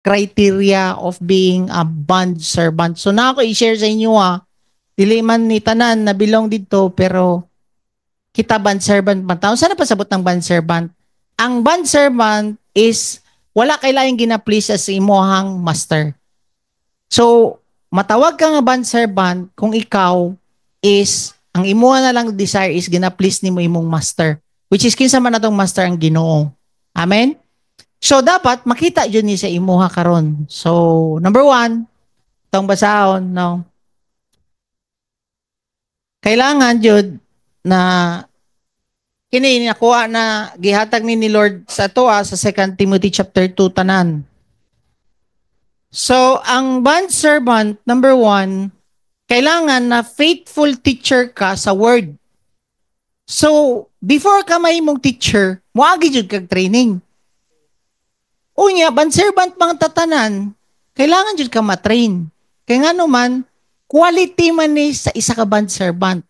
criteria of being a bond servant. So na ako i-share sa inyo dili man ni tanan na belong dito pero kita bond servant man taon. Sana pasabot ng bond servant? Ang bond servant is wala kailangan gina-please sa imuhang master. So matawag ka nga bond servant kung ikaw is ang imuha na lang desire is gina-please nimo imong master, which is kinsa man atong master ang Ginoo. Amen. So dapat makita jud ni sa imuha karon. So number 1, tong basahon no. Kailangan jud na kini nakuha na gihatag ni Lord sa toa sa 2 Timothy chapter 2 tanan. So ang bond servant number 1, kailangan na faithful teacher ka sa word. So before ka may mong teacher, moagi jud kag training. Unya, bond servant mga tatanan, kailangan jud ka matrain. Kaya nga naman, quality man ni sa isa ka bond servant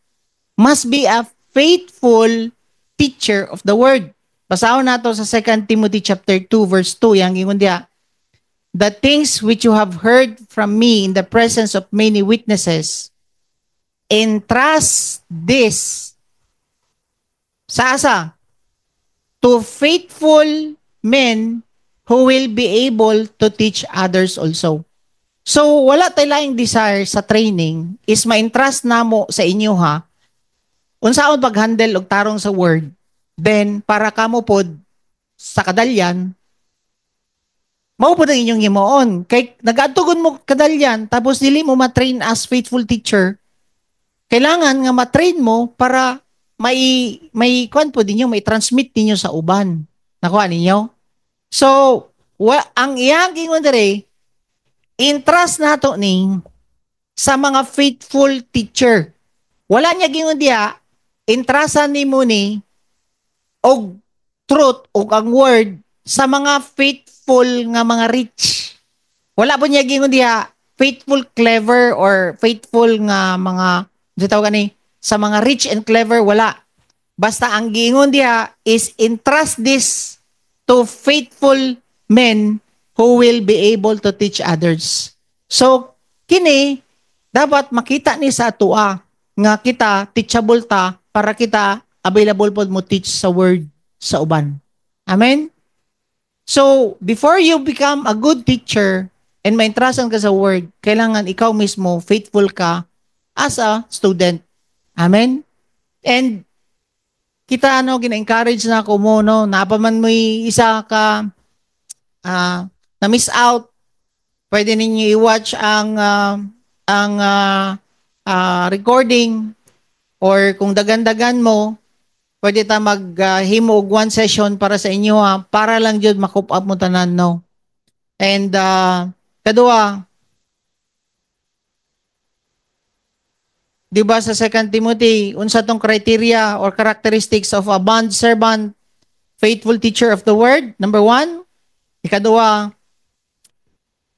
must be a faithful teacher of the word. Basahon nato sa 2 Timothy chapter 2 verse 2, yang ingon diha, the things which you have heard from me in the presence of many witnesses, entrust this sa asa? To faithful men who will be able to teach others also. So, wala tayo laing desire sa training is ma-entrust namo sa inyo unsaon pag-handle og tarong sa word, then para kamo pod sa kadalyan, mao pod ang inyong himuon. Kay nag-atugon mo kadalyan, tapos dili mo matrain as faithful teacher, kailangan nga matrain mo para may kuan po ninyo, may transmit ninyo sa uban. Nakuha ninyo? So, ang iyang gingon dere, entrust nato ning sa mga faithful teacher. Wala niya gingon diha, entrasan nimo ni og truth og ang word sa mga faithful nga mga rich. Wala po niya gingon diha faithful clever or faithful nga mga tawag ni sa mga rich and clever, wala. Basta ang gingon diha is entrust this to faithful men who will be able to teach others. So, kini, dapat makita ni sa atua nga kita teachable ta para kita available po mo teach sa word sa uban. Amen? So, before you become a good teacher and ma-entrustan ka sa word, kailangan ikaw mismo faithful ka as a student. Amen? And kita gina-encourage na ako mo, napaman mo isa ka na miss out, pwede ninyo i-watch ang recording, or kung dagan-dagan mo, pwede ta maghimo og one session para sa inyo para lang jud makup up mo tanan no. And kadua, di ba sa 2 Timothy, unsa tong criteria or characteristics of a bond servant, faithful teacher of the word? Number 1, ikadua,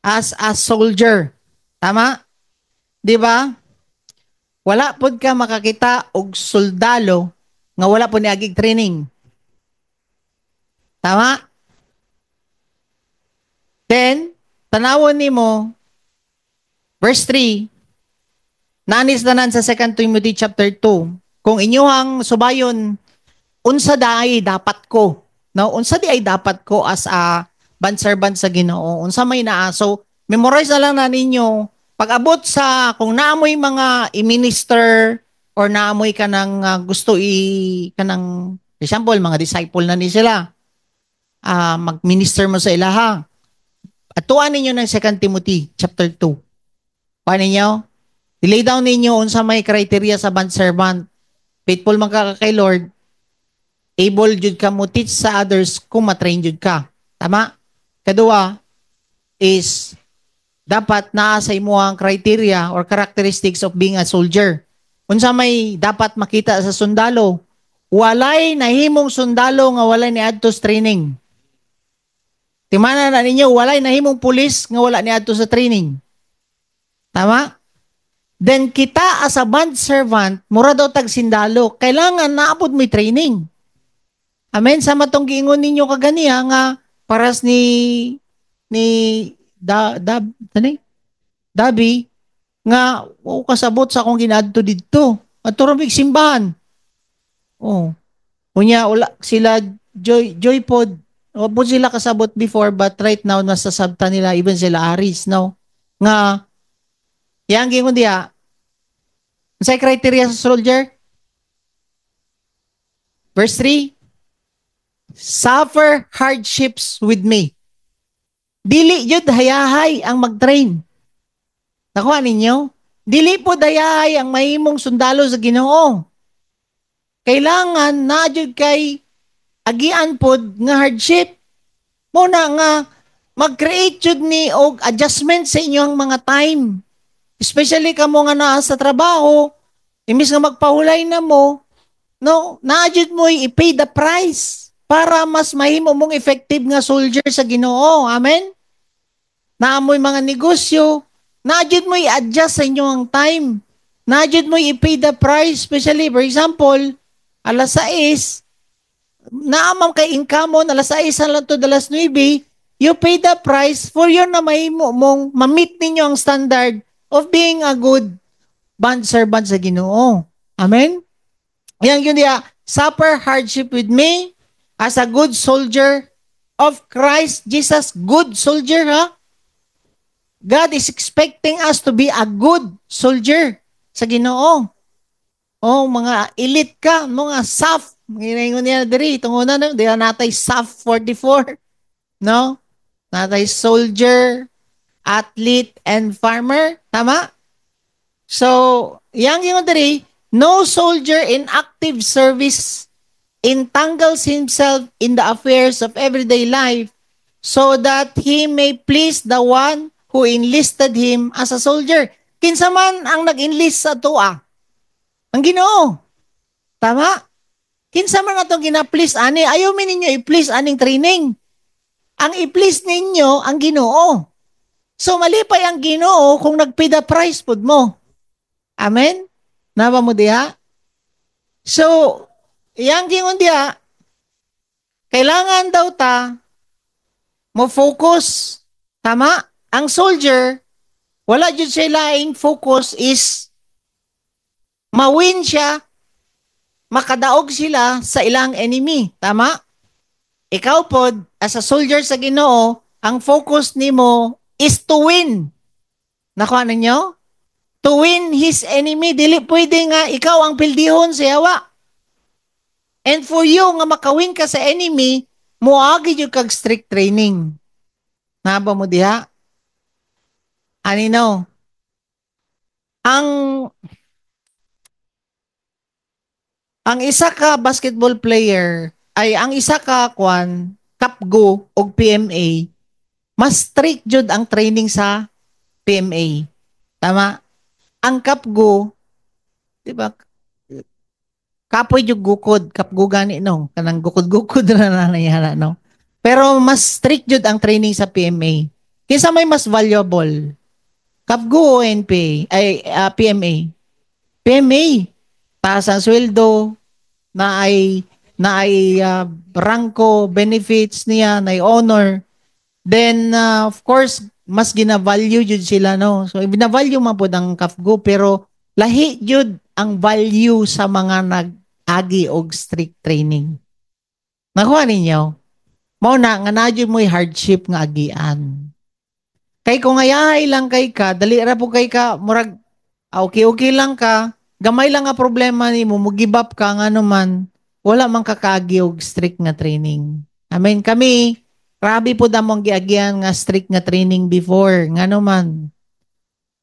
as a soldier. Tama? Di ba? Wala pod ka makakita og soldalo nga wala po niagig training. Tama? Then, tanawon nimo verse 3, nanis tanan sa 2 Timothy chapter 2. Kung inyong subayon, unsa daay dapat ko? No, unsa di ay dapat ko as a bond servant sa Ginoo? Unsa may naa? So, memorize na lang na ninyo. Pag-abot sa kung naamoy mga i-minister or naamoy ka ng gusto kanang example, mga disciple na ni sila. Mag-minister mo sa ilaha. At tuan ninyo ng 2 Timothy chapter 2. Paano ninyo? I-lay down ninyo unsa may criteria sa bond servant. Faithful man ka kay Lord, able jud ka mo teach sa others kung matrain jud ka. Tama? Kadua is dapat naa sa imo ang criteria or characteristics of being a soldier. Unsa may dapat makita sa sundalo? Walay nahimong sundalo nga walay ni adto sa training. Timana na ninyo, walay nahimong pulis nga wala ni adto sa training. Tama? Then kita as a bond servant, mura daw tag sindalo, kailangan naabot may training. Amen. Sa matong giingon ninyo kaganiya nga paras ni tani, Dabi, nga, o kasabot sa akong ginadto dito. At turong simbahan. Oh. Unya, wala, sila, Joy Pod, o po sila kasabot before, but right now, nasa sabta nila, even sila Aris, no? Nga, yang gingon diya, sa criteria sa soldier, verse 3, suffer hardships with me. Dili yun hayahay ang mag-train. Nakuha ninyo? Dili po dayahay ang mahimong sundalo sa Ginoo. Kailangan na jud kay agian pod nga hardship. Muna nga mag-create jud ni og adjustment sa inyong mga time. Especially kamo nga naa sa trabaho, imbis nga magpahulay na mo, no, naa jud mo i-pay the price para mas mahimo mong effective nga soldier sa Ginoo. Amen? Naamoy mga negosyo, na-jud mo i-adjust sa inyong time. Na-jud mo i-pay the price, especially, for example, alas 6, naamam kay income alas 6 lang to alas 9, you pay the price for yun na mahimo mong ma-meet ninyo ang standard of being a good bond servant sa Ginoo. Amen? Yan yun diya, suffer hardship with me as a good soldier of Christ Jesus. Good soldier, ha? God is expecting us to be a good soldier sa Ginoo. Oh, mga elite ka, mga SAF. Ginaingon niya diri, tunguna na, diya natay SAF 44. No? Natay soldier, athlete, and farmer. Tama? So, yang gingon diri, no soldier in active service entangles himself in the affairs of everyday life so that he may please the one who enlisted him as a soldier. Kinsa man ang nag-enlist sa tuwa? Ang Ginoo. Tama? Kinsa man atong gina-please ani? Ayaw mi ninyo i-please aning training. Ang i-please ninyo ang Ginoo. So malipay ang Ginoo kung nagpay the price pud mo. Amen? Naba mo diha? So, yang gingon diha, kailangan daw ta mo focus. Tama? Ang soldier, wala dyan siya laing focus is mawin siya, makadaog sila sa ilang enemy. Tama? Ikaw pod, as a soldier sa Ginoo, ang focus nimo is to win. Nakuha ninyo? To win his enemy. Dili pwede nga ikaw ang pildihon sa yawa. And for you nga makawin ka sa enemy, muagi yung kag strict training. Naba mo diha? Anino? Ang isa ka basketball player ay ang isa ka Kapgo o PMA, mas strict jud ang training sa PMA. Tama? Ang Kapgo, di ba? Kapoy jud gukod, Kapgo gani no, kanang gukod-gukod na nangyara no. Pero mas strict jud ang training sa PMA. Kinsa may mas valuable? Kapgo o NPA ay PMA. PMA, taas ang sweldo, na ay rangko, benefits niya, na honor. Then, of course, mas gina-value jud sila, no? So, bina-value man po ang Kapgo, pero lahi jud ang value sa mga nag-agi og strict training. Nakuha ninyo? Mao na, nga na jud mo'y hardship nga agian. Kay kung ayahay lang kay ka, dali ra po kay ka, murag, okay lang ka, gamay lang nga problema ni mo, give up ka nga naman, wala man kakagi og strict nga training. Amen. Kami, grabe po damong giagyan nga strict nga training before. Nga naman,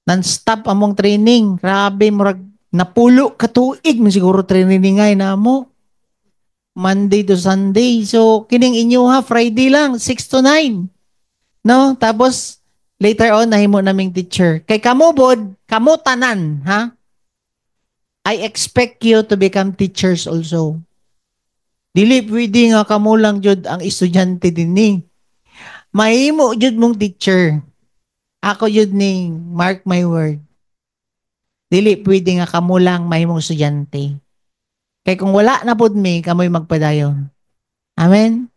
non-stop among training. Grabe, murag, napulo katuig mo siguro training ngay na mo. Monday to Sunday. So, kining inyo ha, Friday lang, 6 to 9. No? Tapos, later on, nahimo naming teacher. Kay kamubod, kamo tanan, ha? I expect you to become teachers also. Dili pwede nga kamo lang jud ang estudyante dinhi. Mahimo jud mong teacher. Ako jud ning mark my word. Dili pwede nga kamo lang mahimong estudyante. Kay kung wala na pud mi, kamoy magpadayon. Amen.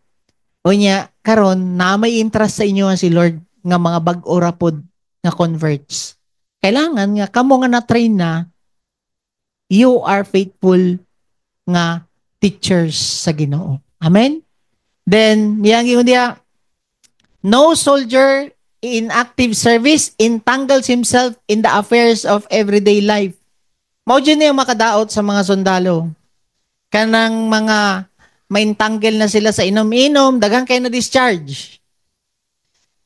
Unya karon na may interest sa inyo si Lord nga mga bag-o ra pod nga converts. Kailangan nga kamo nga na-train na, you are faithful nga teachers sa Ginoo. Amen? Then, niyang yun diya, no soldier in active service entangles himself in the affairs of everyday life. Mao dyan yung makadaot sa mga sundalo. Kanang mga maintanggel na sila sa inom-inom, daghang kayo na discharge.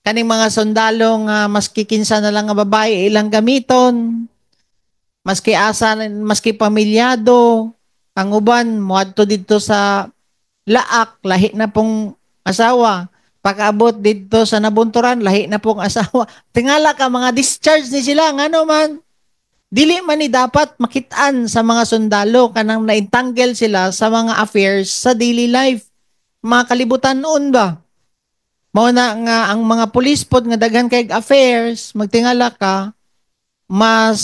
Kaning mga sundalo nga maski kinsa na lang nga babae ilang gamiton, maski asa, maski pamilyado, ang uban moadto dito sa laak, lahi na pong asawa. Pag-abot dito sa nabunturan, lahi na pong asawa. Tingala ka, mga discharge ni sila, nga man. Dili man ni dapat makitaan sa mga sundalo kanang naintanggel sila sa mga affairs sa daily life. Mga kalibutan noon ba? Mao na nga ang mga pulis pod nga daghan kay affairs, magtingala ka, mas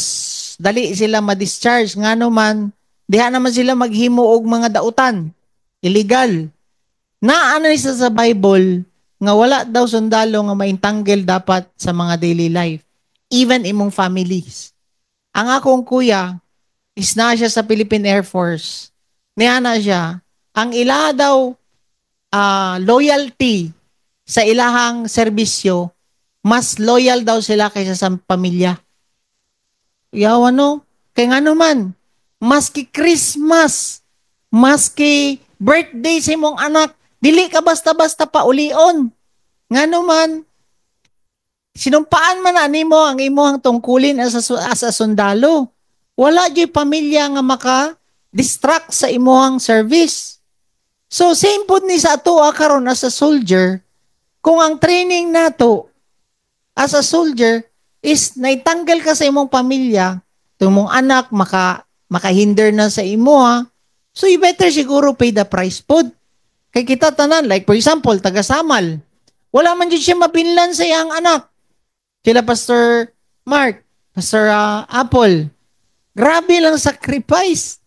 dali sila ma-discharge ngano man diha naman sila maghimo og mga dautan. Illegal. Naano ni sa Bible nga wala daw sundalo nga maintanggel dapat sa mga daily life, even imong families. Ang akong kuya, is na siya sa Philippine Air Force. Niya na siya. Ang ila daw loyalty sa ilahang serbisyo, mas loyal daw sila kaysa sa pamilya. Yawa no? Kaya nga naman, maski Christmas, maski birthday sa imong anak, dili ka basta-basta paulion. Nga naman, sinumpaan man na nimo ang imong tungkulin as a sundalo. Wala jud pamilya nga maka-distract sa imong service. So same pod ni sa ato karon as a soldier, kung ang training nato as a soldier is naitanggal ka sa imong pamilya, imong anak makahinder na sa imo so you better siguro pay the price pod. Kay kita tanan, like for example, taga Samal, wala man jud siya mapinlan sa iyang anak. Sila Pastor Mark, Pastor Apple, grabe lang sacrifice.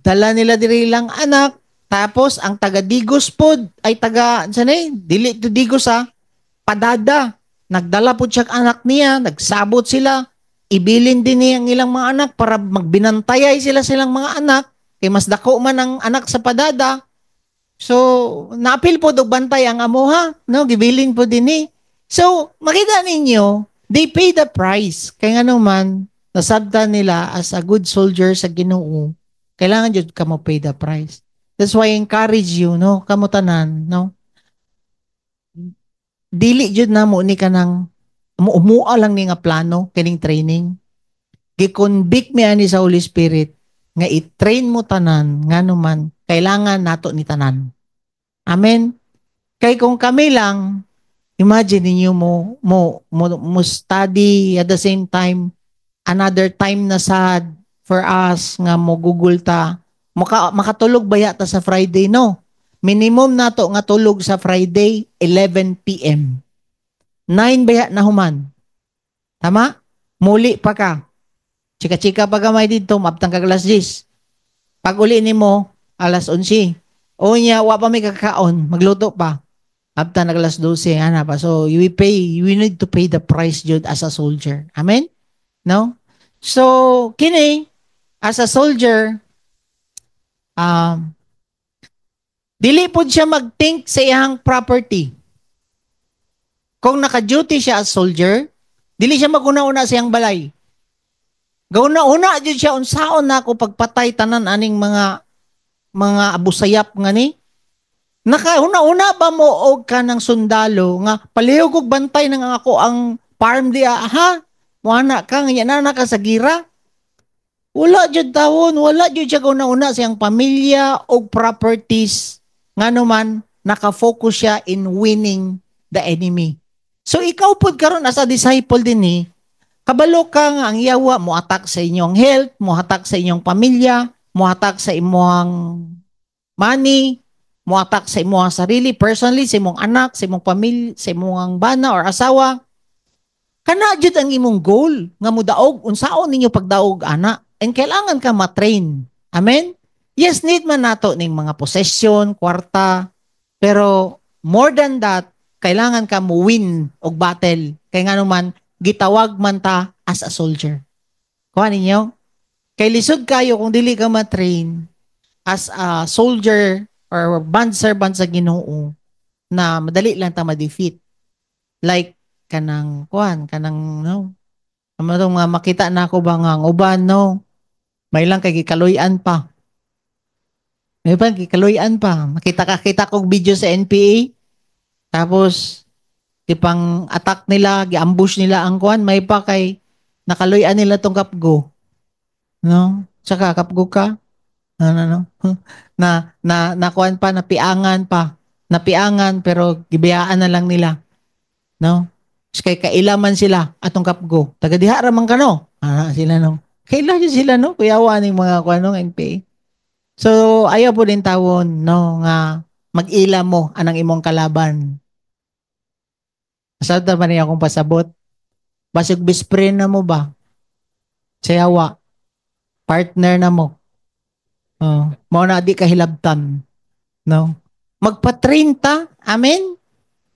Dala nila diri lang anak, tapos ang taga Digos pod ay taga dili to Digos Padada. Nagdala po siya anak niya, nagsabot sila, ibilin din niya ang ilang mga anak para magbinantayay sila silang mga anak, kay mas dako man ang anak sa Padada. So, napil po do bantay ang amuha, no? Gibilin po din ni. So, makita ninyo, they pay the price. Kaya nga naman, nasabta nila as a good soldier sa Ginoo, kailangan jud ka mo pay the price. That's why I encourage you, no? Kamutanan, no? Dili jud na mo ni kanang umua lang ni nga plano, kining training. Gi-convict mi ani sa Holy Spirit nga i-train mo tanan, nga naman, kailangan nato ni tanan. Amen? Kay kung kami lang, imagine niyo mo study at the same time, another time na sad for us nga mo Google ta, makatulog ba yata sa Friday, no? Minimum nato nga tulog sa Friday, 11 p.m. 9 ba na human? Tama? Muli pa ka. Chika-chika pa gamay dito, maptang kag alas 10. Pag uli ni mo, alas 11. O niya, wa pa may kakaon, magluto pa. Apta nag alas 12, ana pa. So, you need to pay the price jud as a soldier. Amen? No? So, kini, as a soldier, dili po siya mag-think sa iyang property. Kung naka-duty siya as soldier, dili siya maguna-una sa iyang balay. Gauna-una jud siya unsaon na ako pagpatay tanan aning mga abusayap nga ni. Nakauna-una ba mo og ka ng sundalo nga palihog og bantay ng ako ang farm dia, ha? Muana ka nga na ka sa gira? Wala jud tawon, wala jud siya gauna-una sa iyang pamilya og properties. Nga naman, naka-focus siya in winning the enemy. So ikaw pod karon as a disciple din ni, kabalo ka nga ang yawa mo attack sa inyong health, mo attack sa inyong pamilya, mo attack sa imong money, mo attack sa imong sarili, personally, sa imong anak, sa imong pamilya, sa imong bana or asawa. Kana jud ang imong goal nga mudaog unsaon ninyo pagdaog ana, and kailangan ka ma-train. Amen? Yes, need man nato ning mga possession, kwarta, pero more than that, kailangan ka mo win og battle. Kay nga naman, gitawag man ta as a soldier. Kuha ninyo? Kay lisod kayo kung dili ka matrain as a soldier or band servant sa Ginoo na madali lang ta ma-defeat. Like, kanang, no? Ano nga makita na ako ba nga ang uban, no? May lang kay gikaluyan pa. May pa gikaluyan pa. Makita kong video sa NPA. Tapos, tipang attack nila, gi-ambush nila ang kuan, may pa kay nakaluyan nila tong kapgo. No? Tsaka kapgo ka. No. Na kuan pa, napiangan pa. Napiangan pero gibiyaan na lang nila. No? Kay kailaman sila atong kapgo. Taga diha ra man kano. Sila no. Kailan sila no? Kuyawa ning mga kuan no NPA. So ayaw po din tawon no nga mag-ila mo anang imong kalaban. Asa ta man niya akong pasabot. Basig best friend na mo ba? Sayawa. Partner na mo. Mao na di kahilabtan. No? Magpa-train ta. Amen?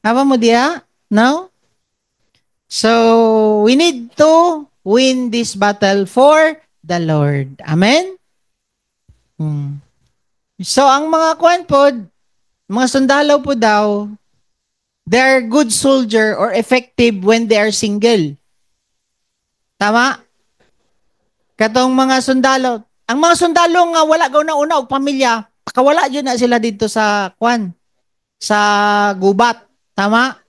Apa mo diya? No? So, we need to win this battle for the Lord. Amen? So, ang mga kuwan po, mga sundalo po daw, they are good soldier or effective when they are single. Tama? Katong mga sundalo. Ang mga sundalo nga wala gaw na una og pamilya, pakawala yun na sila dito sa kuwan, sa gubat. Tama?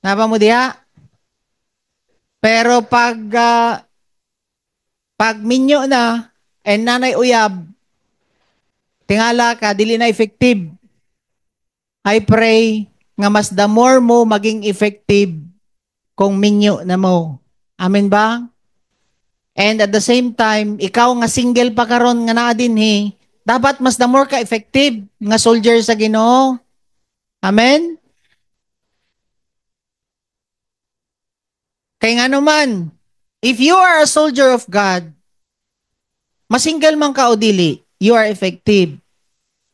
Napa mo diha? Pero pag minyo na and nanay uyab, tingala ka, dili na effective. I pray nga mas the more mo maging effective kung minyo na mo. Amen ba? And at the same time, ikaw nga single pa karon nga naa dinhi, dapat mas the more ka effective nga soldier sa Ginoo. Amen? Kay nga naman, if you are a soldier of God, masingle man ka o dili, you are effective.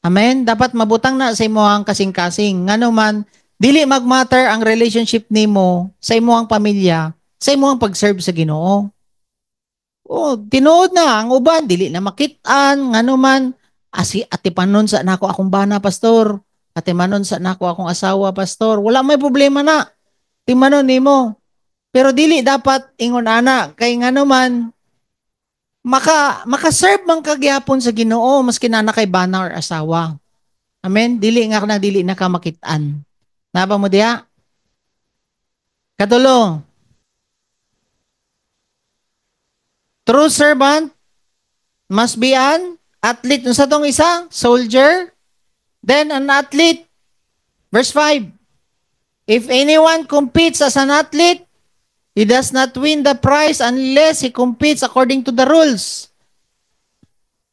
Amen? Dapat mabutang na sa imuhang kasing-kasing. Nga naman, dili magmatter ang relationship nimo sa imuhang pamilya, sa imuhang pag-serve sa Ginoo. Tinuod na, ang uban, dili na makitaan, nga naman, atipanon sa nako akong bana, pastor. Atimanon sa nako akong asawa, pastor. Wala may problema na. Timanon nimo. Pero dili dapat ingon ana kay nga naman maka-serve man kagyapon sa Ginoo maski na kay bana or asawa. Amen. Dili na ka makitaan. Naba mo diha? Katulo. True servant must be an athlete. Sa tong isa, soldier, then an athlete. Verse 5. If anyone competes as an athlete, he does not win the prize unless he competes according to the rules.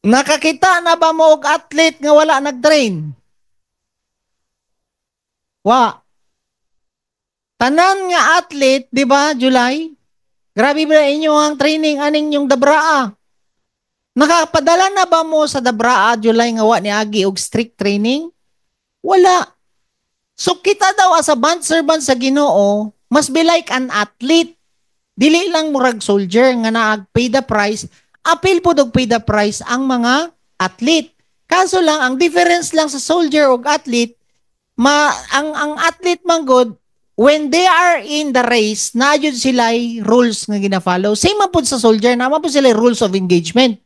Nakakita na ba mo og athlete nga wala nag-train? Wa. Tanan nga athlete, di ba, July? Grabe ba inyo ang training aning yung dabraa? Nakapadala na ba mo sa dabraa, July, nga wa ni Agi og strict training? Wala. So kita daw as a band servant sa Ginoo, must be like an athlete. Dili lang murag soldier nga naag-pay the price, apil po dog pay the price ang mga athlete. Kaso lang, ang difference lang sa soldier o athlete, ang athlete man god, when they are in the race, naayod sila rules nga gina-follow. Same man po sa soldier, naman po sila rules of engagement.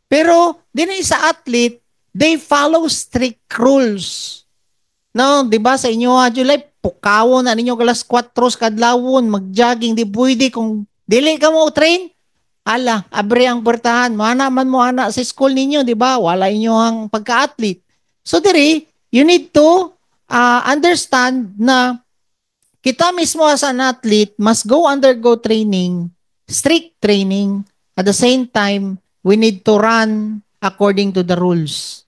Pero, din sa athlete, they follow strict rules. No, di ba sa inyo, July, pukawon na ninyo kalas 4 kadlawon, mag-jogging, di pwede kung dili ka mo train, ala, abre ang bertahan, mana man mo ana sa school ninyo, di ba? Wala inyo ang pagka-athlete. So diri, you need to understand na kita mismo as an athlete must undergo training, strict training. At the same time, we need to run according to the rules.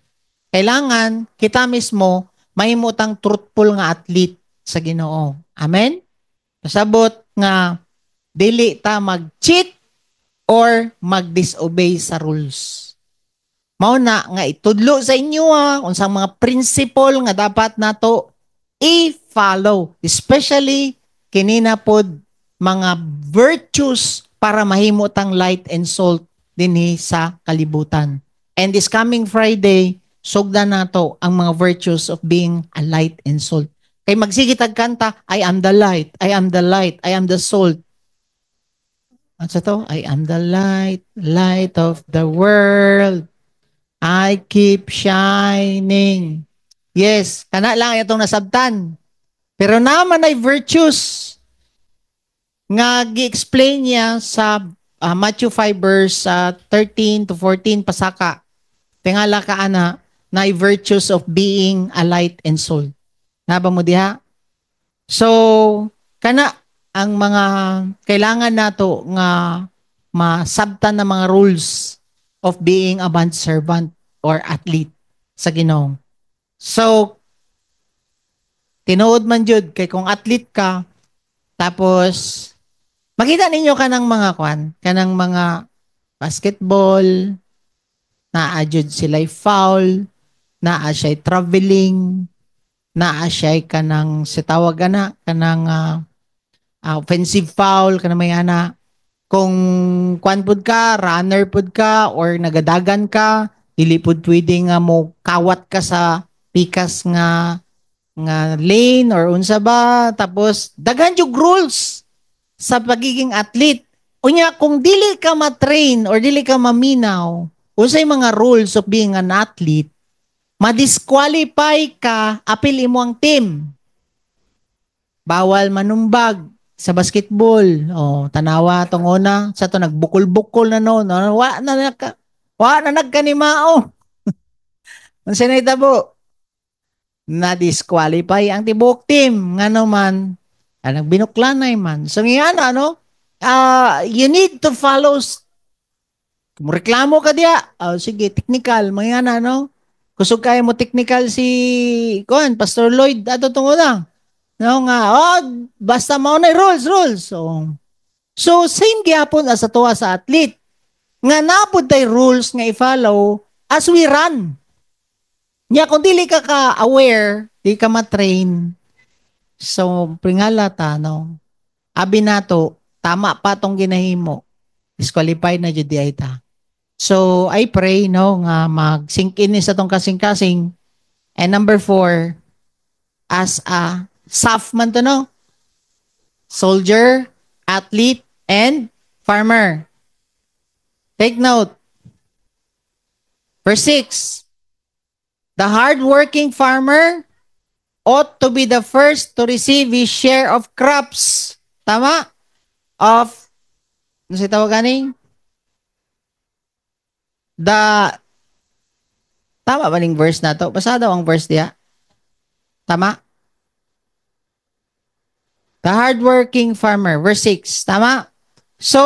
Kailangan kita mismo mahimutang truthful nga athlete sa Ginoo. Amen? Pasabot nga dili ta mag-cheat or mag-disobey sa rules. Mao na nga itudlo sa inyo unsang mga principle nga dapat nato i-follow. Especially, kinina pod mga virtues para mahimutang light and salt dinhi sa kalibutan. And this coming Friday, sugdan nato ang mga virtues of being a light and salt. Kay magsigitag kanta, I am the light, I am the light, I am the salt. Ano sa to? I am the light, light of the world. I keep shining. Yes, kana lang itong nasabtan. Pero naman ay virtues nga gi-explain niya sa Matthew 5 verse 13 to 14 pasaka. Tingala ka ana na virtues of being a light and soul. Naba mo diha? So, kana ang mga kailangan nato nga masabtan na mga rules of being a bond servant or athlete sa Ginoo. So, tinuod man jud kay kung athlete ka, tapos makita ninyo kanang mga kanang mga basketball, naa jud sila'y foul, naa siya'y traveling, naa siya'y kanang sitawag na, kanang offensive foul, kanang may ana. Kung kwan pud ka, runner pud ka, or nagadagan ka, dili pud pwede nga mo kawat ka sa pikas nga lane or unsa ba, tapos daghan yung rules sa pagiging athlete. Unya, kung dili ka matrain or dili ka maminaw, unsay mga rules of being an athlete, madisqualify ka, apil imo ang team. Bawal manumbag sa basketball. O, tanawa tong una, sa to nagbukol-bukol na no. Wa na nagkanimao. Unsay na itabo? Na-disqualify ang tibok team. Nga naman, nagbinuklanay man. So, ngayon, you need to follow. Kung reklamo ka diya, sige, technical, mga kusog kaya mo technical si Pastor Lloyd, ato tungo na. No, nga, basta mo na rules. So same gyapon as atoa sa athlete. Nga napod tay rules nga i-follow as we run. Nya kung dili ka aware, di ka matrain. So pringala ta no. Abi nato, tama pa tong ginahimo. Disqualified na jud di ay ta. So I pray no nga mag-sink in sa tong kasing-kasing. And number 4, as a SAF man to no. Soldier, athlete, and farmer. Take note. Verse 6. The hardworking farmer ought to be the first to receive his share of crops. Tama? Ano siya tawagan tama ba ning verse na to? Basta daw ang verse diya. Tama? The hardworking farmer. Verse 6. Tama? So,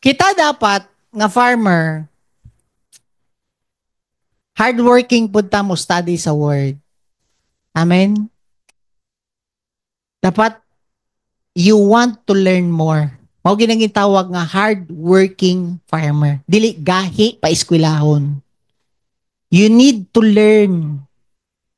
kita dapat nga farmer, hardworking punta mo study sa word. Amen? Dapat, you want to learn more. Mao ginang tawag nga hardworking farmer. Dili gahi pa eskwelahon. You need to learn.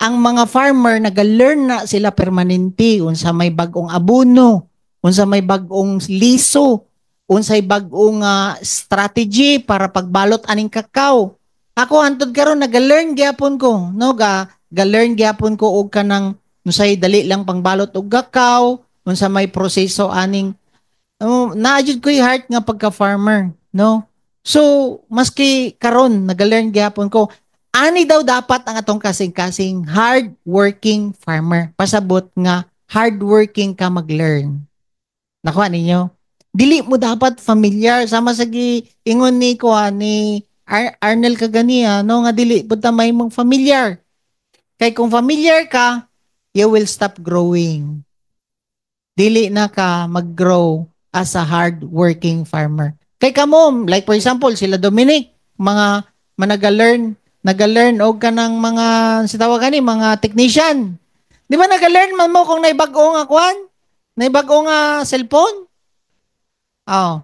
Ang mga farmer nag-learn na sila permanente unsa may bag-ong abono, unsa may bag-ong liso, unsay bag-ong strategy para pagbalot aning kakao. Ako hantod karon nag-learn gyapon ko, no ga-learn gyapon ko og kanang unsay dali lang pangbalot og kakao, unsa may proseso aning naajud ko yung heart nga pagka-farmer, no? So, maski karon nag-learn gyapon ko, ani daw dapat ang atong kasing-kasing hard-working farmer. Pasabot nga hard-working ka mag-learn. Nakuha ninyo? Dili mo dapat familiar sama sa ingon ni Arnel kaganiya, no nga dili pud ta may mong familiar. Kay kung familiar ka, you will stop growing. Dili na ka mag-grow as a hard-working farmer. Kay kamo, like for example, sila Dominic, mga nag-learn og kanang mga sitawagan ni mga technician. Di ba nag-learn man mo kung naibag-o nga kwan? Naibag-o nga cellphone? Oh.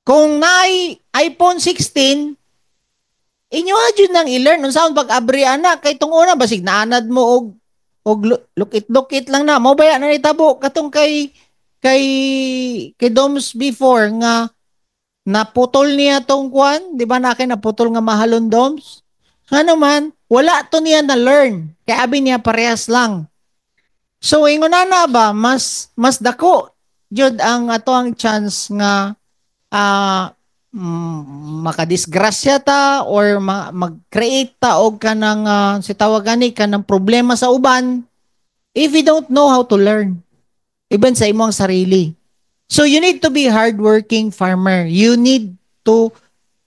Kung naay iPhone 16, inyo adjud nang i-learn unsaon pag-abri ana kay tong una basig naanad mo og og lukit-lukit lang na. Mao baya na itabo katong kay kay Doms before nga naputol niya tong kwan, di ba na kay naputol nga mahalon Doms? Ano man, wala to niya na learn. Kaya abi niya parehas lang. So ingon na ba mas dako jud ang ato ang chance nga makadisgrasya ta or mag-create ta og kanang si tawagani kanang problema sa uban if we don't know how to learn even sa imong sarili. So you need to be hardworking farmer. You need to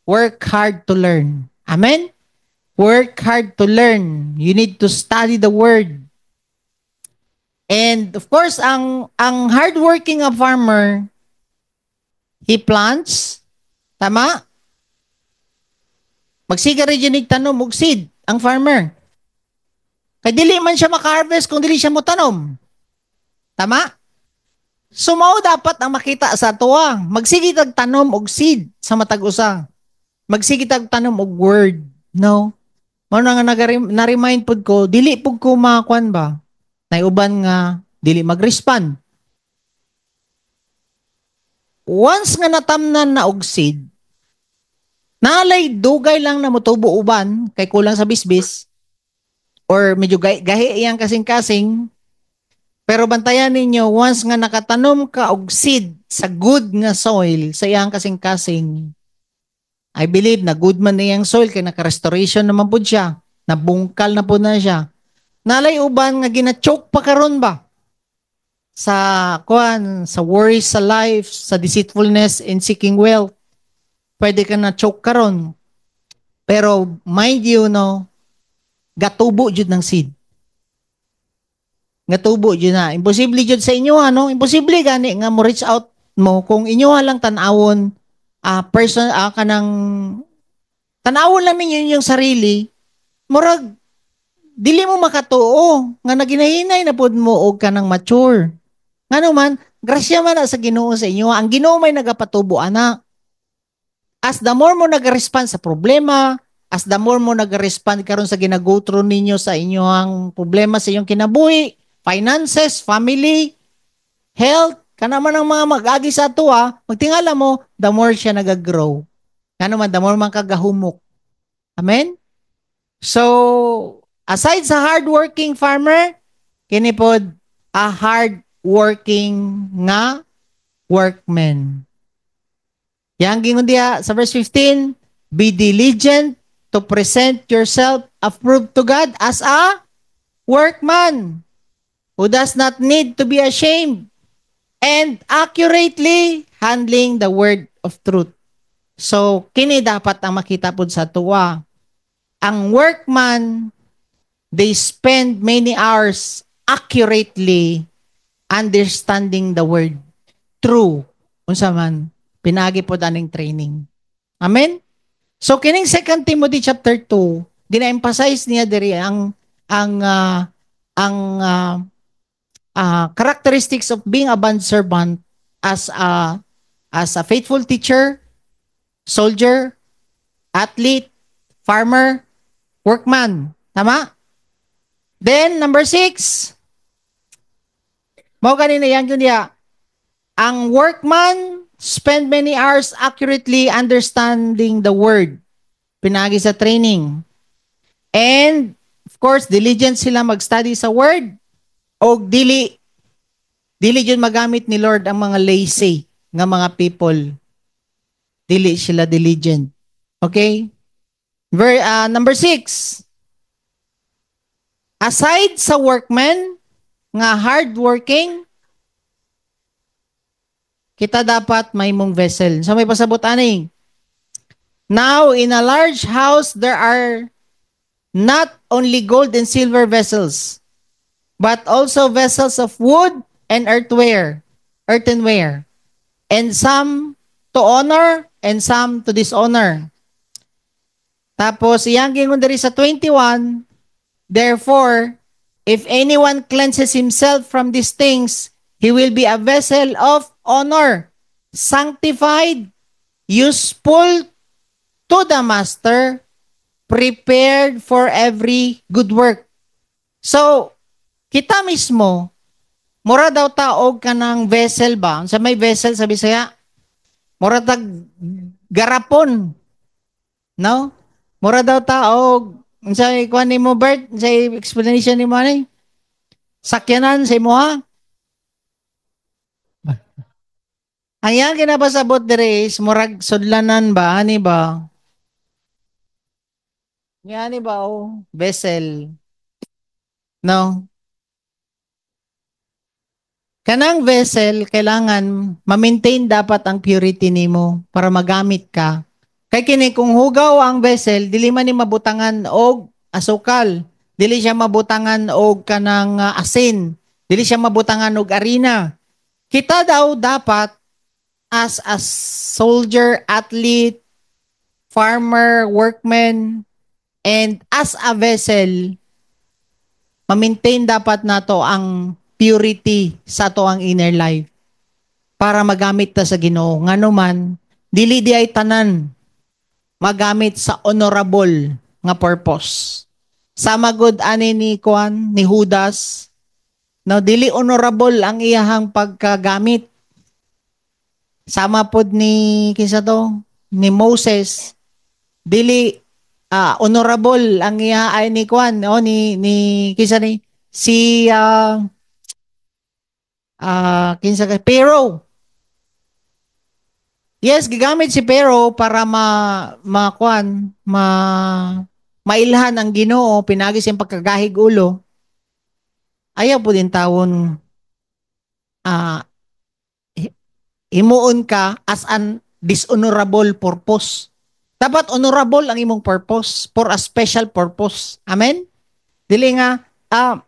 work hard to learn. Amen? Work hard to learn. You need to study the word. And of course, ang hardworking a farmer, he plants, tama? Magsiga rin dyan tanom og seed, ang farmer. Kaya dili man siya maka-harvest kung dili siya mo tanom. Tama? So mao dapat ang makita sa tuwa. Magsige tag tanom og seed sa matag usa. Magsige tag tanom og word, no? Mao na nga na-remind pud ko, dili pud ko makuan ba? Nay uban nga dili mag-respond. Once nga natamnan na og seed, nalay dugay lang na motubo uban kay kulang sa bisbis or medyo gahi iyang kasing-kasing. Pero bantayan ninyo, once nga nakatanom ka og seed sa good nga soil, sa iyang kasing-kasing, I believe na good man na iyang soil, kaya naka-restoration naman po siya, nabungkal na po na siya. Nalay uban nga gina-choke pa karon ba? Sa worries sa life, sa deceitfulness in seeking wealth, pwede ka na choke karon. Pero mind you, no, gatubo jud ng seed. Gatubo jud na. Imposible jud sa inyo, ano? Imposible gani nga mo reach out mo kung inyo lang tanawon person kanang tanawon lang ninyo yung sarili, murag dili mo makatuo nga naginahinay na pud mo og kanang mature. Ngano man, grasya man sa Ginoo sa inyo. Ang Ginoo may nagapatubo ana. As the more mo nag-respond sa problema, as the more mo nag-respond karon sa ginago through ninyo sa inyong problema sa inyong kinabuhi, finances, family, health, kanaman ang mga mag-agi sa tuwa, magtingala mo, the more siya nag-grow. Ngano man, the more man kagahumok. Amen? So, aside sa hardworking farmer, kini pod a hardworking nga workman. Yang gingon diya sa verse 15, be diligent to present yourself approved to God as a workman who does not need to be ashamed and accurately handling the word of truth. So, kini dapat ang makita pod sa tuwa. Ang workman, they spend many hours accurately understanding the word. True. Unsa man, pinagi pod aning training. Amen? So, kining 2 Timothy chapter 2, gina-emphasize niya diri ang characteristics of being a bond servant as a faithful teacher, soldier, athlete, farmer, workman. Tama? Then, number 6, mao kanina yan yun niya, ang workman spend many hours accurately understanding the word. Pinagi sa training. And, of course, diligent sila mag-study sa word. O dili yun magamit ni Lord ang mga lazy nga mga people. Dili sila diligent. Okay? Number 6. Aside sa workmen nga hardworking, kita dapat may mong vessel. So may pasabot aning. Now, in a large house, there are not only gold and silver vessels, but also vessels of wood and earthenware, and some to honor and some to dishonor. Tapos, iyang gingon diri sa 21, therefore, if anyone cleanses himself from these things, he will be a vessel of honor, sanctified, useful to the master, prepared for every good work. So, Kita mismo, mura daw taog ka ng vessel ba? Sa may vessel sa Bisaya, mura tag garapon, no? Mura daw taog sa ikuan ni mo Bert, sa explanation ni mo ani, sakyanan sa imo ha. Ang yan kinapasabot dire is murag sudlanan ba ani ba? Yan ba o vessel, no? Kanang vessel, kailangan ma-maintain dapat ang purity nimo para magamit ka. Kay kini kung hugaw ang vessel, dili man ni mabutangan og asukal, dili siya mabutangan og kanang asin, dili siya mabutangan og arena. Kita daw dapat as a soldier, athlete, farmer, workman, and as a vessel, ma-maintain dapat nato ang purity sa to ang inner life para magamit ta sa Ginoo. Ngano man, dili di ay tanan magamit sa honorable nga purpose. Sama gud ani ni Kuan ni Judas, no dili honorable ang iyahang pagkagamit. Sama pod ni kinsa to ni Moses, dili honorable ang iya ay ni Kuan o ni kinsa ni si kinsa ka Pharaoh. Yes, gigamit si Pharaoh para makuan, mailhan ang Ginoo pinagi siyang pagkagahig ulo. Ayaw po din tawon ah himuon ka as an dishonorable purpose. Dapat honorable ang imong purpose for a special purpose. Amen? Dili nga,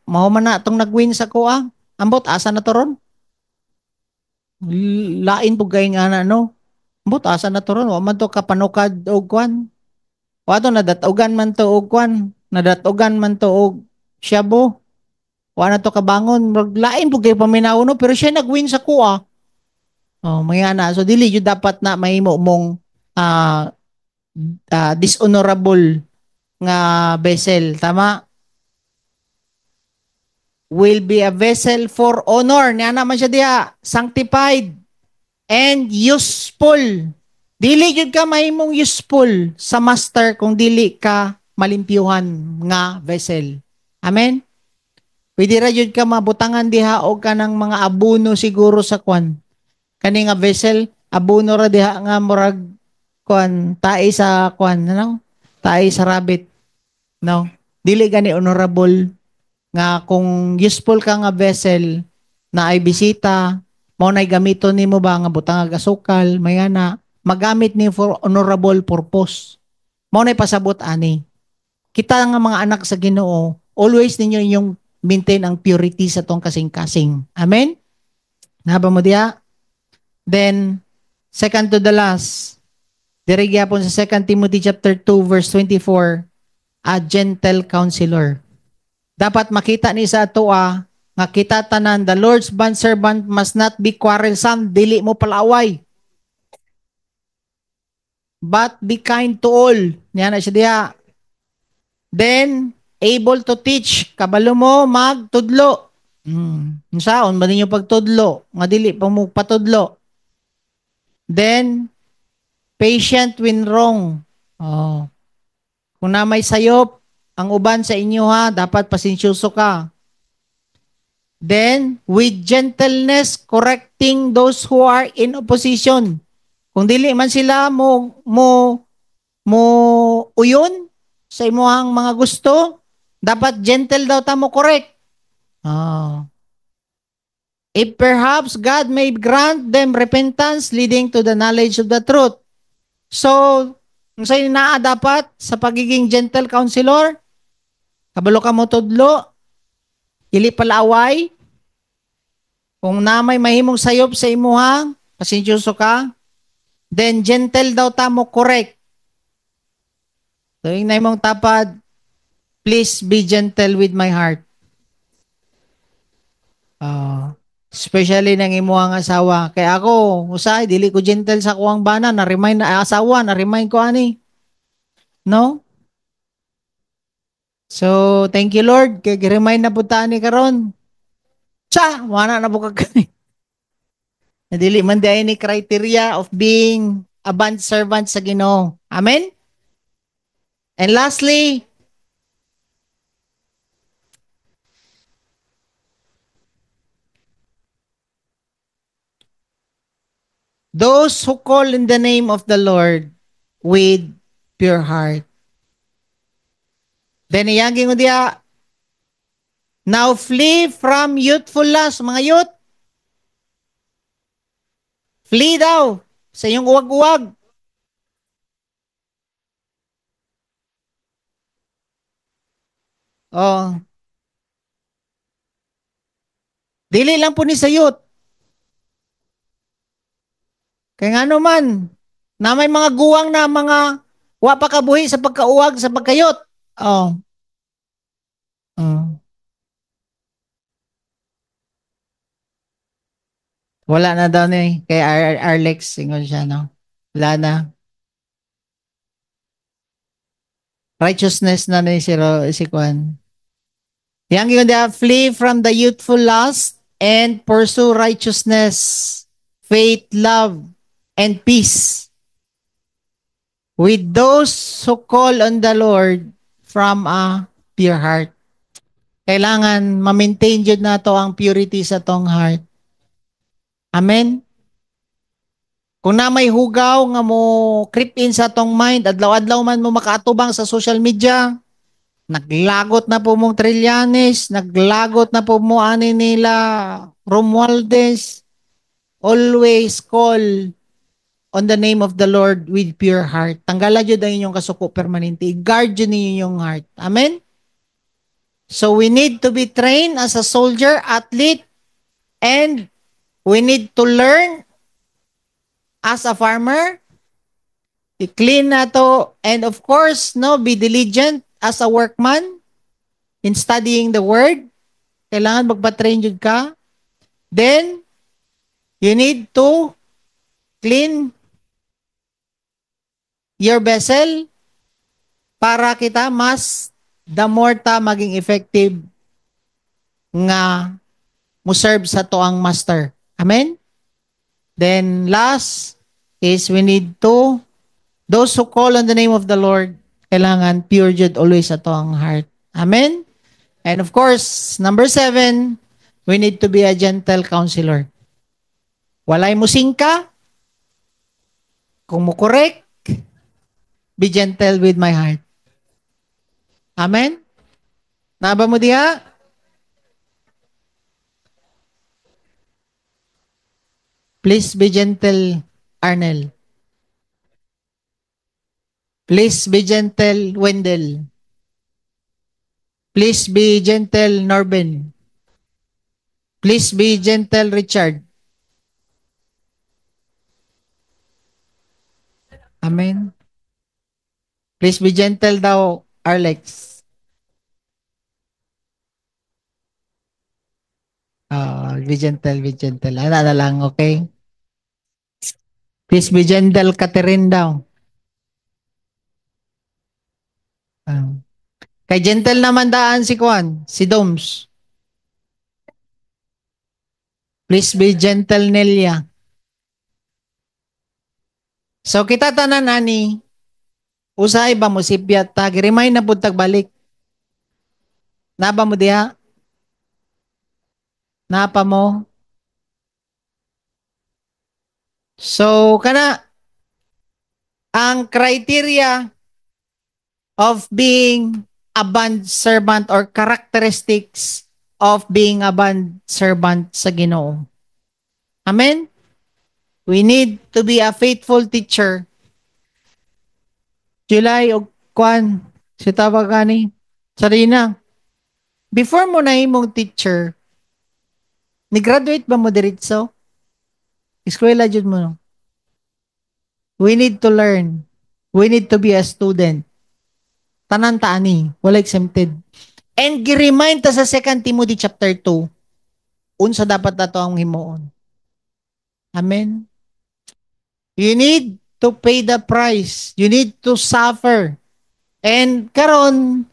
mao man na itong nag-win sa kuha. Ambot, asa na to ron? Lain po gay nga na, no? Ambot, asa na to ron? Wa man to kapanukad o kwan. Wa to, nadatugan man to o kwan. Nadatugan man to o syabo. Wa na to kabangon. Lain po gay paminaw, no? Pero siya nag-win sa kuha. Oh, mga na. So, dili yun dapat na mahimo mong dishonorable nga vessel. Tama? Will be a vessel for honor. Niya naman siya diha. Sanctified and useful. Dili yun ka mahimong useful sa master kung dili ka malimpyuhan nga vessel. Amen? Pwede ra yun ka mabutangan diha o ka ng mga abuno siguro sa kwan. Kani nga vessel, abuno ra diha nga murag kwan, tae sa kwan, ano? Tae sa rabbit. No? Dili gani honorable nga kung useful ka nga vessel na ay bisita, mo na gamiton nimo ba nga butang asukal, may na magamit ni for honorable purpose. Mo na pasabot ani. Kita nga mga anak sa Ginoo, always ninyo inyong maintain ang purity sa tong kasing-kasing. Amen? Naba mo diya? Then, second to the last, diri gyapon sa 2 Timothy chapter 2 verse 24, a gentle counselor. Dapat makita ni sa ato nga kita tanan, the Lord's bondservant must not be quarrelsome, dili mo palaway. But be kind to all. Niya na siya diha. Then, able to teach. Kabalo mo magtudlo. Saon ba ninyo pagtudlo? Nga dili pa mo patudlo. Then, patient when wrong. Oh. Kung na may sayop, ang uban sa inyo dapat pasensyoso ka. Then, with gentleness, correcting those who are in opposition. Kung dili man sila mo uyon sa imuhang mga gusto, dapat gentle daw ta mo correct. If perhaps God may grant them repentance leading to the knowledge of the truth. So, kung sa'yo naa dapat sa pagiging gentle counselor, kabalo ka mo tudlo, dili palaaway, kung namay mahimong sayop sa imuhang, pasensyoso ka, then gentle daw ta mo correct. So, yung na imong tapad, please be gentle with my heart. Especially ng imuhang asawa. Kaya ako, usay, dili ko gentle sa kuwang bana, na-remind na asawa, na-remind ko ani. No? So, thank you Lord kay gi-remind na pud ta ni karon. Cha, wala na po kagani. Nadili man di ni criteria of being a bond servant sa Ginoo. Amen? And lastly, those who call in the name of the Lord with pure heart. Then iyang gingon diya, now flee from youthful lust, mga youth. Flee daw sa iyong uwag-uwag. Oh, dili lang po ni sa youth. Kaya nga naman, na may mga guwang na mga wa pa kabuhi sa pagkauwag, sa pagkayot. Oh, mm. Wala na daw ni kay Arlex, ingon siya, no? Wala na. Righteousness na ni si Kwan. Yang yun dia, flee from the youthful lust and pursue righteousness, faith, love, and peace with those who call on the Lord from a pure heart. Kailangan ma-maintain jud nato ang purity sa tong heart. Amen? Kung na may hugaw nga mo creep in sa tong mind, adlaw-adlaw man mo makaatubang sa social media, naglagot na po mong Trillanes, naglagot na po mo ani nila Romualdez, always call on the name of the Lord with pure heart. Tanggalan jud ang inyong kasuko permanente. Guard jud ninyo inyong heart. Amen? So we need to be trained as a soldier, athlete, and we need to learn as a farmer, i-clean na to, and of course, no, be diligent as a workman in studying the word. Kailangan magpa-train jud ka. Then, you need to clean your vessel para kita mas the more ta maging effective nga mo serve sa toang master. Amen? Then last is we need to, those who call on the name of the Lord, kailangan pure jud always sa toang heart. Amen? And of course, number 7, we need to be a gentle counselor. Walay mo singka, kung mo correct, be gentle with my heart. Amen? Naba mo diha? Please be gentle, Arnel. Please be gentle, Wendell. Please be gentle, Norben. Please be gentle, Richard. Amen. Please be gentle daw, Arlex. Be gentle, be gentle. Ano na lang, okay? Please be gentle, Catherine daw. Uh, kay gentle naman daan si Kwan, si Doms. Please be gentle, Nelia. So kita tanan ani, usay ba mo sipyat tag, remind na pud balik. Naba mo diha? Napa mo? So kana ang criteria of being a bond servant or characteristics of being a bond servant sa Ginoo. Amen? We need to be a faithful teacher. July o Kwan, si tawag gani, Sarina, before mo na imong teacher, ni-graduate ba mo diretso? Eskwela jud mo. No? We need to learn. We need to be a student. Tanan ta ani, wala exempted. And gi-remind ta sa 2 Timothy chapter 2, unsa dapat nato ang himuon. Amen. You need to pay the price. You need to suffer. And karon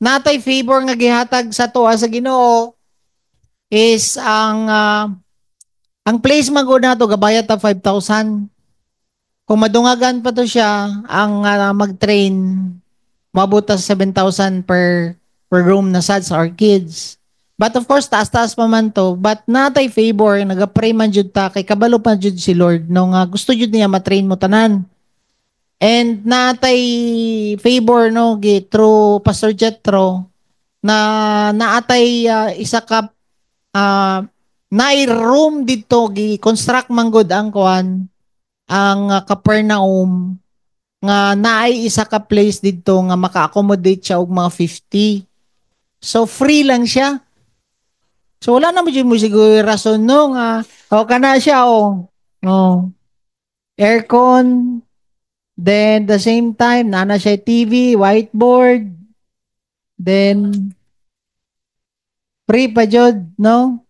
natay favor nga gihatag sa tuwa sa Ginoo is ang place man gud nato gabayad ta 5,000. Kung madungagan pa to siya, ang mag-train maabot ta sa 7,000 per room na sad sa our kids. But of course, taas-taas pa man to. But natay favor, nag-pray man jud ta, kay kabalo pa jud si Lord, no nga gusto jud niya matrain mo tanan. And natay favor, no, through Pastor Jetro, na naatay isa ka room dito, construct man gud ang kuan, ang Capernaum, nga naay isa ka place dito nga maka-accommodate siya og mga 50. So free lang siya. So wala na mo mo siguro rason no nga o kana siya Oh. Aircon, then the same time nana siya TV, whiteboard, then free pa jud no?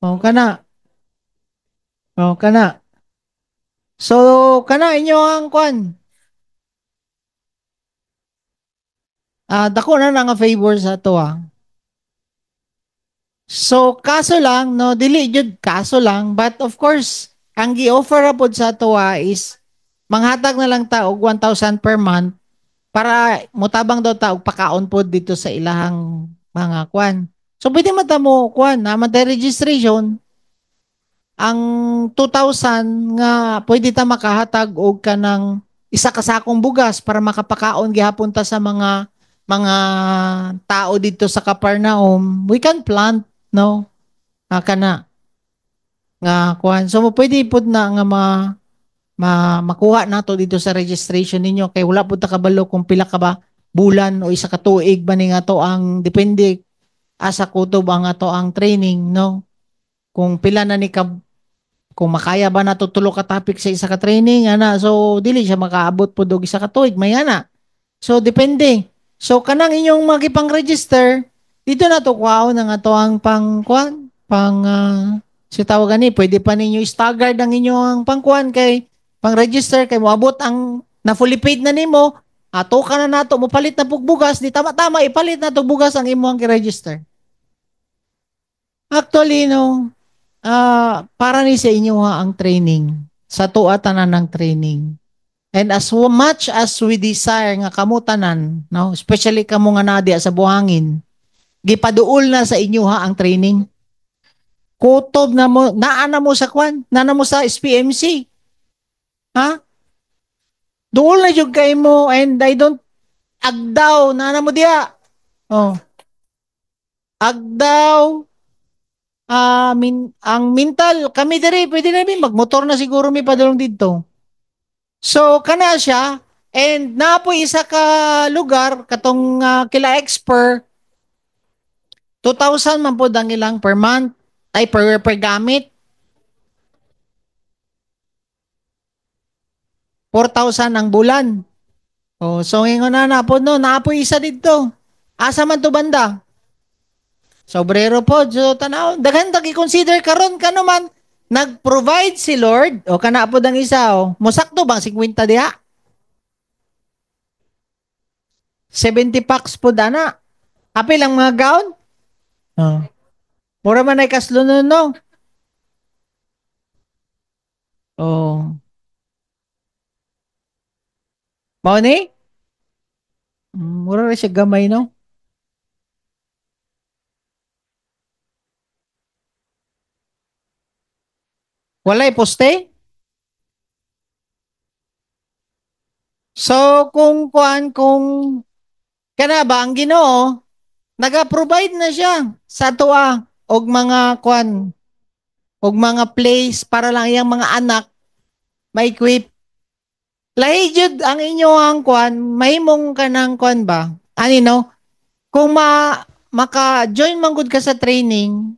O kana. O kana. So kana inyo ang kwan. Dako na nga favor sa to So, kaso lang, no, dili jud kaso lang, but of course, ang gi-offer ra pod sa tuwa is manghatag na lang ta og 1,000 per month para mutabang daw ta og pakaon pod dito sa ilahang mga kwan. So, pwede man ta mo kwan, na man registration, ang 2,000 nga pwede ta makahatag og kanang isa ka sakong bugas para makapakaon gihapon ta sa mga tao dito sa Capernaum. We can plant, no? Kana nga kuan. So pwede pud na nga makuha nato dito sa registration ninyo kay wala pud ta kabalo kung pila ka ba bulan o isa ka tuig ba ni nga to ang depende asa kutob ang ato ang training, no? Kung pila na ni ka kung makaya ba nato tulo ka topic sa isa ka training ana, so dili siya makaabot pud og isa ka tuig may ana. So depende. So kanang inyong magipang-register dito na to kuhaon ang ato ang pangkuan pang si tawag gani pwede pa ninyo staggered ang inyong pangkuan kay pang-register kay moabot ang na fully paid na nimo ato ka na nato mo palit na pugbugas di tama-tama ipalit na to bugas ang imo ang ki-register. Actually no para ni sa inyo ang training sa tuwa tanan ng training. And as much as we desire nga kamutanan, no, especially kamo nga nadi sa buhangin, gipaduol na sa inyo ang training. Kutob na mo, naana mo sa kwan, naana mo sa SPMC. Ha? Duol na jud kay mo and I don't agdaw, naana mo diya. Oh. Agdaw, ang mental, kami diri, pwede na magmotor na siguro mi padulong dito. So, kana siya, and napo isa ka lugar, katong kila expert, 2,000 man po ang ilang per month, ay per gamit, 4,000 ang bulan. Oh, so ngayon na po no, napo isa dito. Asa man to banda? Sobrero po, so tanaw, daghan tag i-consider karon kano man nag-provide si Lord o kana po dang isa Mosakto bang 50 diha? 70 packs po dana. Apil ang mga gown? Oh. Mura man ay kaslunon no? Oh. Mao ni? Mura ra siya gamay no? Walay poste? So kung kana ba ang Ginoo naga-provide na siya sa tuwa og mga og mga place para lang iyang mga anak ma-equip. Lahi jud ang inyo ang mahimong kanang ba? Ani no? Kung maka-join man gud ka sa training,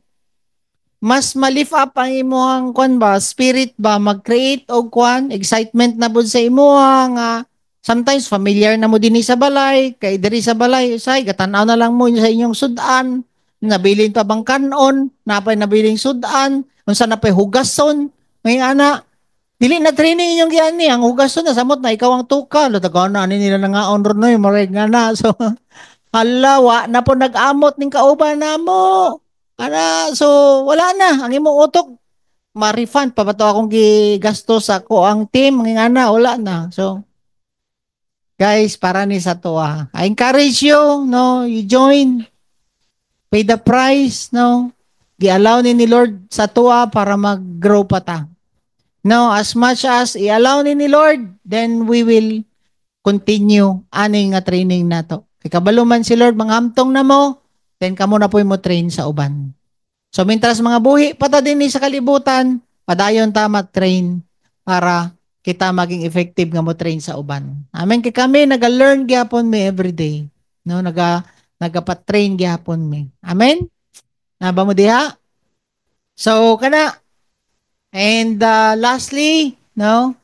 mas ma-lift up ang imong ba, spirit ba, mag-create og excitement na bud sa imuha nga sometimes familiar na mo dinhi sa balay, kay diri sa balay say gatan-aw na lang mo sa inyong sudan, nabilin pa bang kanon, napay nabiling sudan, unsa na pay hugason, may ana dili na training inyong giani ang hugason na samot na ikaw ang tuka, lo tagaw na ani nila nga on ron no, maray nga na so Halawa na po nag-amot ning kauban namo. So wala na ang imong utok ma-refund pa ba to akong gigasto sa ko ang team ng ana wala na. So guys, para ni sa to I encourage you, no, you join, pay the price, no. Gi-allow ni Lord sa tuwa para mag-grow pa ta. No, as much as i-allow ni Lord, then we will continue ani nga training nato. Kay kabalo man si Lord manghamtong na mo, then kamo na po mo train sa uban. So mintras mga buhi pata din ni sa kalibutan, padayon ta mag-train para kita maging effective nga mo train sa uban. Amen kay kami naga-learn gyapon mi every day. No, nagapat-train gyapon mi. Amen. Naba mo diha? So kana and lastly, no,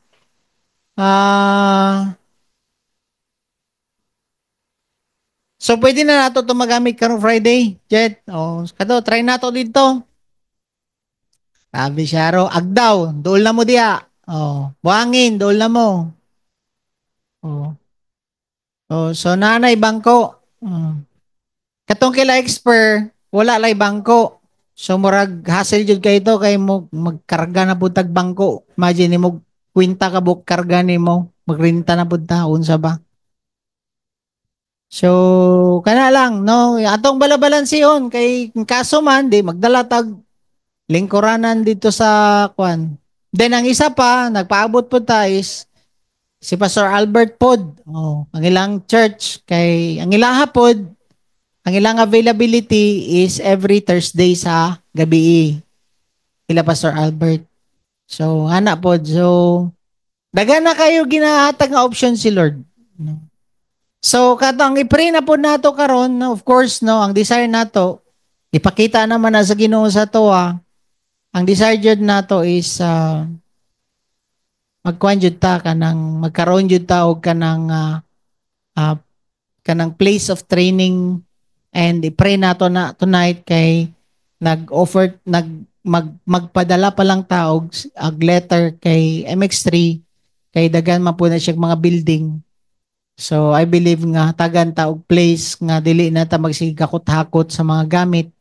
so pwede na nato ito magamit karong Friday, Jet. Kato, try nato dito. Sabi siya ro, agdaw, dool na mo diya. Buhangin, dool na mo. Oh. So nanay bangko. Katong kila expert, wala lay bangko. So murag hassle jud kay ito kay mo magkarga na pud tag bangko. Imagine mo kwinta ka buk karga nimo, magrenta na pud ta unsa ba? So kana lang no, atong balabalan siyon kay kaso man di magdala tag lingkuranan dito sa kwan. Then ang isa pa nagpaabot po ta is si Pastor Albert Pod. Ang ilang church kay ang ilaha pod ang ilang availability is every Thursday sa gabi. Ila Pastor Albert. So ana pod. So daga na kayo ginahatag nga option si Lord. No? So katong i-pray na po nato karon, no, of course no, ang desire nato ipakita naman na sa Ginoo sa to ang desire jud nato is magkuan jud ta kanang magkaroon jud ta og kanang place of training and i-pray nato na tonight kay nag-offer magpadala pa lang ta og letter kay MX3 kay dagan man po na siya mga building. So I believe nga tagan ta og place nga dili na ta magsigakot-hakot sa mga gamit.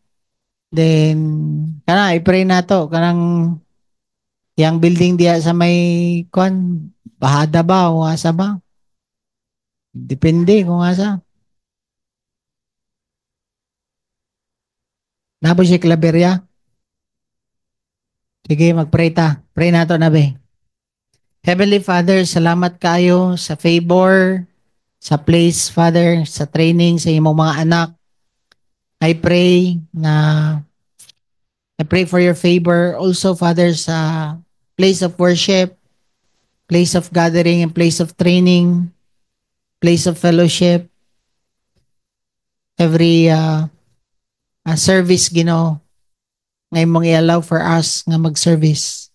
Then kana i-pray nato kanang yang building diya sa may kwan bahada ba o asa ba? Depende kung asa. Nabo si Claveria. Sige, mag-pray ta. Pray nato na be. Heavenly Father, salamat kayo sa favor, sa place, Father, sa training sa imong mga anak. I pray for your favor also, Father, sa place of worship, place of gathering, and place of training, place of fellowship, every service, Ginoo, ngay mong i-allow for us nga mag-service.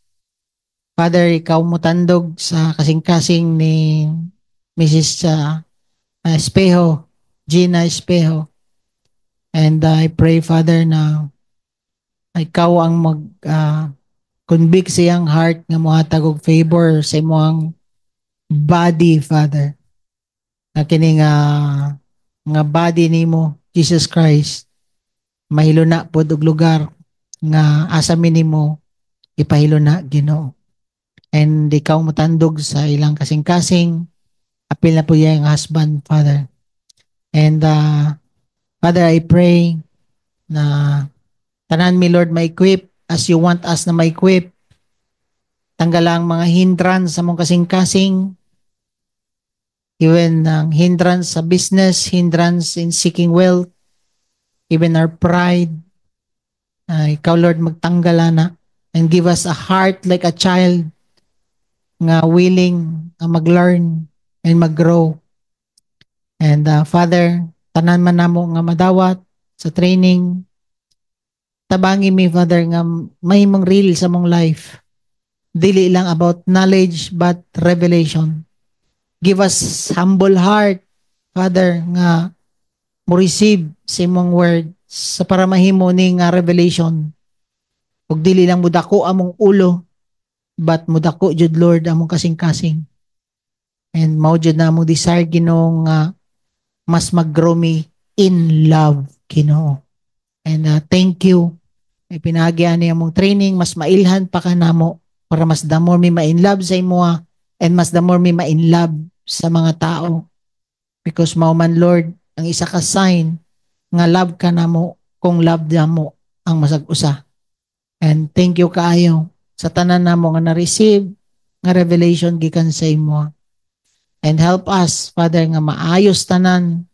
Father, ikaw mo tandog sa kasing-kasing ni Mrs. Espejo, Gina Espejo. And I pray, Father, na ikaw ang convict sa iyang heart nga mohatag og favor sa imong body, Father. Na kini nga body nimo, Jesus Christ, mahilo na pod og lugar nga asa minimo ipahilo na, Ginoo. And ikaw motandog sa ilang kasing-kasing, apil na po yung husband, Father. And Father, I pray na tanan mi, Lord, ma-equip as you want us na ma-equip. Tanggalang mga hindrance sa mong kasing-kasing, even ang hindrance sa business, hindrance in seeking wealth, even our pride. Ikaw, Lord, magtanggala na and give us a heart like a child nga willing nga mag-learn and mag-grow. And Father, tanan man namo nga madawat sa training, tabangi mi, Father, nga mahimong real sa mong life. Dili lang about knowledge but revelation. Give us humble heart, Father, nga mo receive sa imong word sa para mahimo ni nga revelation. Ug dili lang mudako among ulo but mudako jud, Lord, among kasing-kasing. And mao jud na among desire, Ginoo, nga mas mag-grow mi in love, Ginoo. And thank you. Ay pinagyan niya mong training, mas mailhan pa ka namo para mas the more mi ma-in love sa imo and mas the more mi ma-in love sa mga tao. Because mao man Lord, ang isa ka sign nga love ka namo kung love mo ang masag-usa. And thank you kaayo sa tanan namo nga na-receive nga revelation gikan sa imo. And help us, Father, nga maayos tanan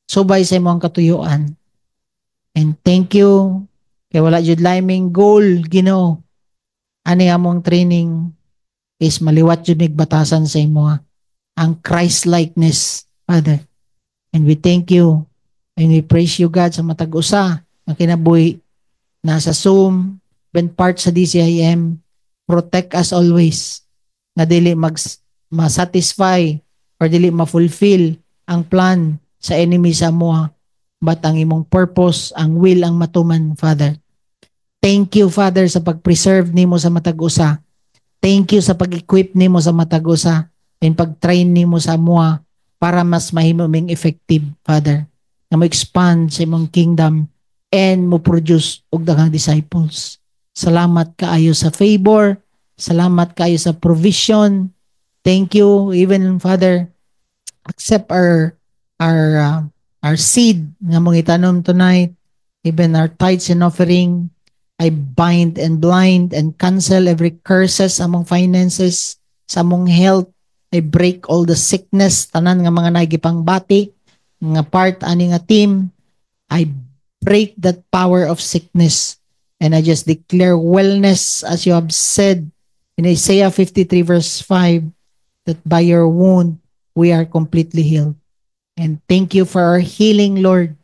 subay sa imo ang katuyuan. And thank you kay wala jud liming goal, Ginoo. Ani among training is maliwat jud mig batasan sa imo ang Christ likeness, Father. And we thank you and we praise you, God, sa matag usa ang kinabuhi nasa Zoom, ben part sa DCIM. Protect us always nga dili ma-satisfy or dili ma-fulfill ang plan sa enemy sa moa, but ang imong purpose, ang will ang matuman, Father. Thank you, Father, sa pag-preserve nimo sa matag usa. Thank you sa pag-equip nimo sa matag usa and pag-train nimo sa moa para mas mahimo ming effective, Father, na mo-expand sa imong kingdom and mo produce og daghang disciples. Salamat kaayo sa favor, salamat kaayo sa provision. Thank you, even Father, accept our seed nga mong itanom tonight, even our tithes and offering. I bind and blind and cancel every curses among finances, sa among health. I break all the sickness, tanan nga mga nagipangbati, nga part ani nga team. I break that power of sickness and I just declare wellness as you have said in Isaiah 53 verse 5 that by your wound we are completely healed. And thank you for our healing, Lord.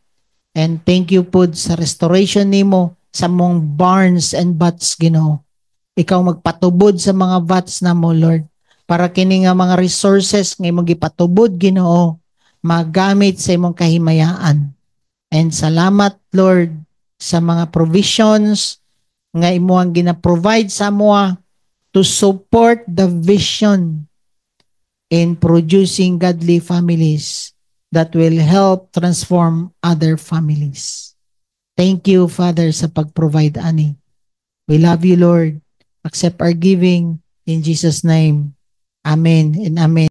And thank you po sa restoration nimo sa mong barns and vats, Ginoo. Ikaw magpatubod sa mga vats na mo, Lord, para kini nga mga resources nga imong gipatubod, Ginoo, magamit sa imong kahimayaan. And salamat, Lord, sa mga provisions nga imo ang gina-provide sa moa to support the vision in producing godly families that will help transform other families. Thank you, Father, sa pag-provide ani. We love you, Lord. Accept our giving in Jesus' name. Amen and amen.